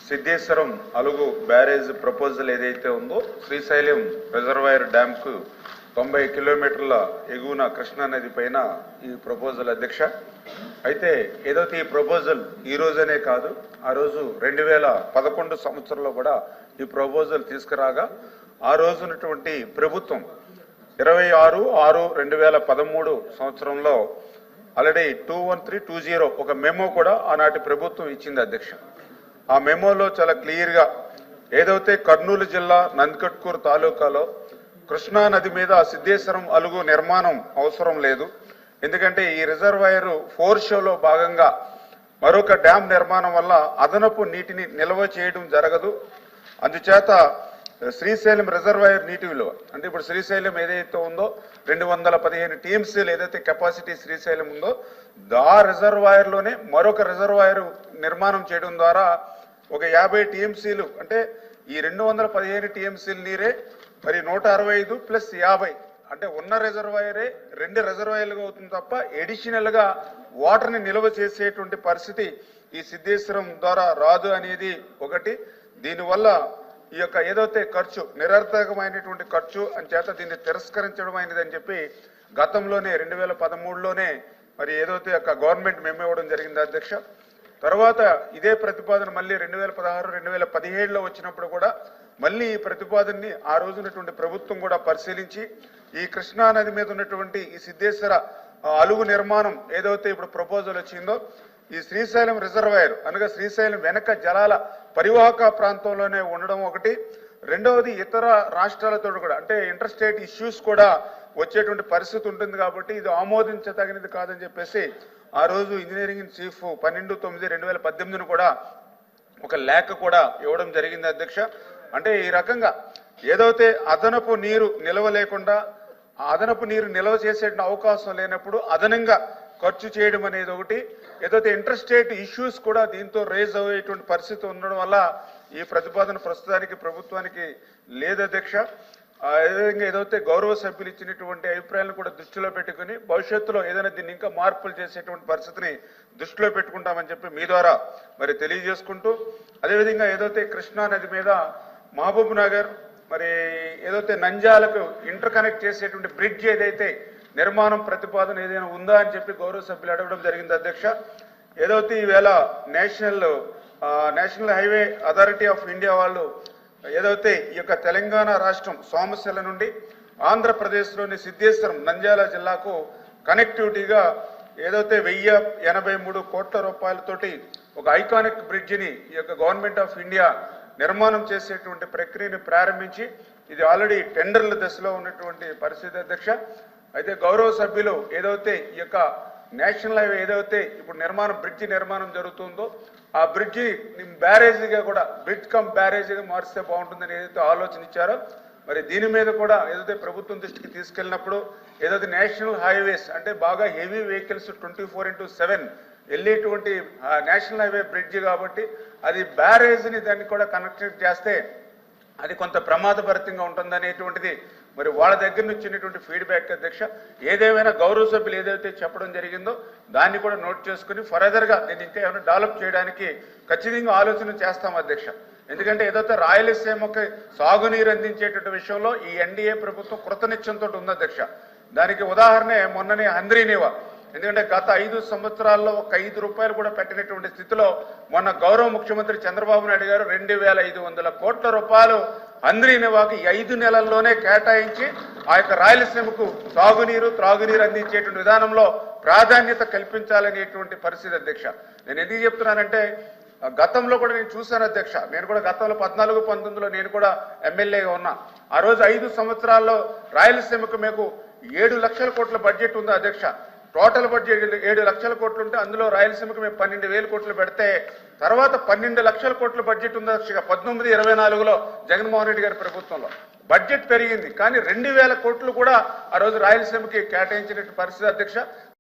సిద్ధేశ్వరం అలుగు barrage proposal ఏదైతే ఉందో శ్రీశైలం రిజర్వాయర్ డ్యామ్ కు 90 కిలోమీటర్ల ఎగువన కృష్ణా నది పైన ఈ ప్రపోజల్ అధ్యక్ష. అయితే ఏదైతే ఈ ప్రపోజల్ ఈ రోజనే కాదు, ఆ రోజు 2011 సంవత్సరంలో కూడా ఈ ప్రపోజల్ తీసుకురాగా ఆ రోజు ఉన్నటువంటి ప్రభుత్వం 26/6/2013 సంవత్సరంలో ఆల్రెడీ 21320 ఒక మెమో కూడా ఆనాటి ప్రభుత్వం ఇచ్చింది అధ్యక్ష. ఆ మెమోలో చాలా క్లియర్గా ఏదైతే కర్నూలు జిల్లా నందికొట్కూరు తాలూకాలో కృష్ణా నది మీద సిద్ధేశ్వరం అలుగు నిర్మాణం అవసరం లేదు, ఎందుకంటే ఈ రిజర్వాయర్ 4 షోలో భాగంగా మరొక డ్యామ్ నిర్మాణం వల్ల అదనపు నీటిని నిల్వ చేయడం జరగదు. అందుచేత శ్రీశైలం రిజర్వాయర్ నీటి విలువ అంటే ఇప్పుడు శ్రీశైలం ఏదైతే ఉందో 215 టీఎంసీలు ఏదైతే కెపాసిటీ శ్రీశైలం ఉందో ఆ రిజర్వాయర్లోనే మరొక రిజర్వాయర్ నిర్మాణం చేయడం ద్వారా ఒక 50 టీఎంసీలు అంటే ఈ 215 టీఎంసీల నీరే మరి 165 + 50 అంటే ఉన్న రిజర్వాయరే 2 రిజర్వాయర్లుగా అవుతుంది తప్ప ఎడిషనల్ గా వాటర్ని నిల్వ చేసేటువంటి పరిస్థితి ఈ సిద్ధేశ్వరం ద్వారా రాదు అనేది ఒకటి. దీనివల్ల ఈ యొక్క ఏదైతే ఖర్చు నిరర్థకమైనటువంటి ఖర్చు అని చేత దీన్ని తిరస్కరించడం అయినదని చెప్పి గతంలోనే 2013లోనే మరి ఏదైతే యొక్క గవర్నమెంట్ మెమో ఇవ్వడం జరిగింది అధ్యక్ష. తర్వాత ఇదే ప్రతిపాదన మళ్ళీ 2016-2017లో వచ్చినప్పుడు కూడా మళ్ళీ ఈ ప్రతిపాదనని ఆ రోజునటువంటి ప్రభుత్వం కూడా పరిశీలించి ఈ కృష్ణా నది మీద ఉన్నటువంటి ఈ సిద్ధేశ్వర అలుగు నిర్మాణం ఏదైతే ఇప్పుడు ప్రపోజల్ వచ్చిందో ఈ శ్రీశైలం రిజర్వాయర్ అనగా శ్రీశైలం వెనక జలాల పరివాహక ప్రాంతంలోనే ఉండడం ఒకటి. రెండవది ఇతర రాష్ట్రాలతో కూడా అంటే ఇంటర్ స్టేట్ ఇష్యూస్ కూడా వచ్చేటువంటి పరిస్థితి ఉంటుంది కాబట్టి ఇది ఆమోదించదగినది కాదని చెప్పేసి ఆ రోజు ఇంజనీరింగ్ ఇన్ చీఫ్ 12/9/2018 కూడా ఒక లేఖ కూడా ఇవ్వడం జరిగింది అధ్యక్ష. అంటే ఈ రకంగా ఏదైతే అదనపు నీరు నిల్వ లేకుండా అదనపు నీరు నిల్వ చేసే అవకాశం లేనప్పుడు అదనంగా ఖర్చు చేయడం అనేది ఒకటి. ఏదైతే ఇంటర్ స్టేట్ ఇష్యూస్ కూడా దీంతో రేజ్ అయ్యేటువంటి పరిస్థితి ఉండడం వల్ల ఈ ప్రతిపాదన ప్రస్తుతానికి ప్రభుత్వానికి లేదు అధ్యక్ష. అదేవిధంగా ఏదైతే గౌరవ సభ్యులు ఇచ్చినటువంటి అభిప్రాయాలను కూడా దృష్టిలో పెట్టుకుని భవిష్యత్తులో ఏదైనా దీన్ని ఇంకా మార్పులు చేసేటువంటి పరిస్థితిని దృష్టిలో పెట్టుకుంటామని చెప్పి మీ ద్వారా మరి తెలియజేసుకుంటూ, అదేవిధంగా ఏదైతే కృష్ణా నది మీద మహబూబ్ నగర్ మరి ఏదైతే నంద్యాలకు ఇంటర్ కనెక్ట్ చేసేటువంటి బ్రిడ్జ్ ఏదైతే నిర్మాణం ప్రతిపాదన ఏదైనా ఉందా అని చెప్పి గౌరవ సభ్యులు అడగడం జరిగింది అధ్యక్ష. ఏదైతే ఈవేళ national highway authority of India వాళ్ళు ఏదైతే ఈ యొక్క తెలంగాణ రాష్ట్రం సోమశిల నుండి ఆంధ్రప్రదేశ్లోని సిద్ధేశ్వరం నంద్యాల జిల్లాకు కనెక్టివిటీగా ఏదైతే 1083 కోట్ల రూపాయలతోటి ఒక ఐకానిక్ బ్రిడ్జిని ఈ యొక్క గవర్నమెంట్ ఆఫ్ ఇండియా నిర్మాణం చేసేటువంటి ప్రక్రియను ప్రారంభించి ఇది ఆల్రెడీ టెండర్ల దశలో ఉన్నటువంటి పరిస్థితి అధ్యక్ష. అయితే గౌరవ సభ్యులు ఏదైతే ఈ యొక్క నేషనల్ హైవే ఏదైతే ఇప్పుడు బ్రిడ్జి నిర్మాణం జరుగుతుందో ఆ బ్రిడ్జి బ్యారేజీగా కూడా బ్రిడ్జ్ కమ్ బ్యారేజీగా మారిస్తే బాగుంటుందని ఏదైతే ఆలోచన ఇచ్చారో మరి దీని మీద కూడా ఏదైతే ప్రభుత్వం దృష్టికి తీసుకెళ్ళినప్పుడు ఏదైతే నేషనల్ హైవేస్ అంటే బాగా హెవీ వెహికల్స్ 24/7 వెళ్ళేటువంటి నేషనల్ హైవే బ్రిడ్జి కాబట్టి అది బ్యారేజ్ని దాన్ని కూడా కనెక్ట్ చేస్తే అది కొంత ప్రమాదభరితంగా ఉంటుందనేటువంటిది మరి వాళ్ళ దగ్గర నుంచి వచ్చినటువంటి ఫీడ్బ్యాక్ అధ్యక్ష. ఏదేమైనా గౌరవ సభ్యులు ఏదైతే చెప్పడం జరిగిందో దాన్ని కూడా నోట్ చేసుకుని ఫర్దర్గా దీన్ని ఇంకా ఏమైనా డెవలప్ చేయడానికి ఖచ్చితంగా ఆలోచన చేస్తాం అధ్యక్ష. ఎందుకంటే ఏదైతే రాయలసీమకి సాగునీరు అందించేటువంటి విషయంలో ఈ ఎన్డీఏ ప్రభుత్వం కృతనిశ్చయంతో ఉంది అధ్యక్ష. దానికి ఉదాహరణే మొన్ననే హంద్రీనివా, ఎందుకంటే గత 5 సంవత్సరాల్లో ఒక 5 రూపాయలు కూడా పెట్టినటువంటి స్థితిలో మొన్న గౌరవ ముఖ్యమంత్రి చంద్రబాబు నాయుడు గారు 2500 కోట్ల రూపాయలు హంద్రీనివాకి 5 నెలల్లోనే కేటాయించి ఆ యొక్క రాయలసీమకు సాగునీరు త్రాగునీరు అందించేటువంటి విధానంలో ప్రాధాన్యత కల్పించాలనేటువంటి పరిస్థితి అధ్యక్ష. నేను ఎందుకు చెప్తున్నానంటే గతంలో కూడా నేను చూశాను అధ్యక్ష. నేను కూడా గతంలో 14-19లో నేను కూడా ఎమ్మెల్యేగా ఉన్నా. ఆ రోజు 5 సంవత్సరాల్లో రాయలసీమకు మీకు 7 లక్షల కోట్ల బడ్జెట్ ఉంది అధ్యక్ష. టోటల్ బడ్జెట్ 7 లక్షల కోట్లు ఉంటే అందులో రాయలసీమకు మేము 12,000 కోట్లు పెడితే తర్వాత 12 లక్షల కోట్ల బడ్జెట్ ఉంది అధ్యక్ష. 19-24లో జగన్మోహన్ రెడ్డి గారి ప్రభుత్వంలో బడ్జెట్ పెరిగింది, కానీ 2,000 కోట్లు కూడా ఆ రోజు రాయలసీమకి కేటాయించిన పరిస్థితి అధ్యక్ష.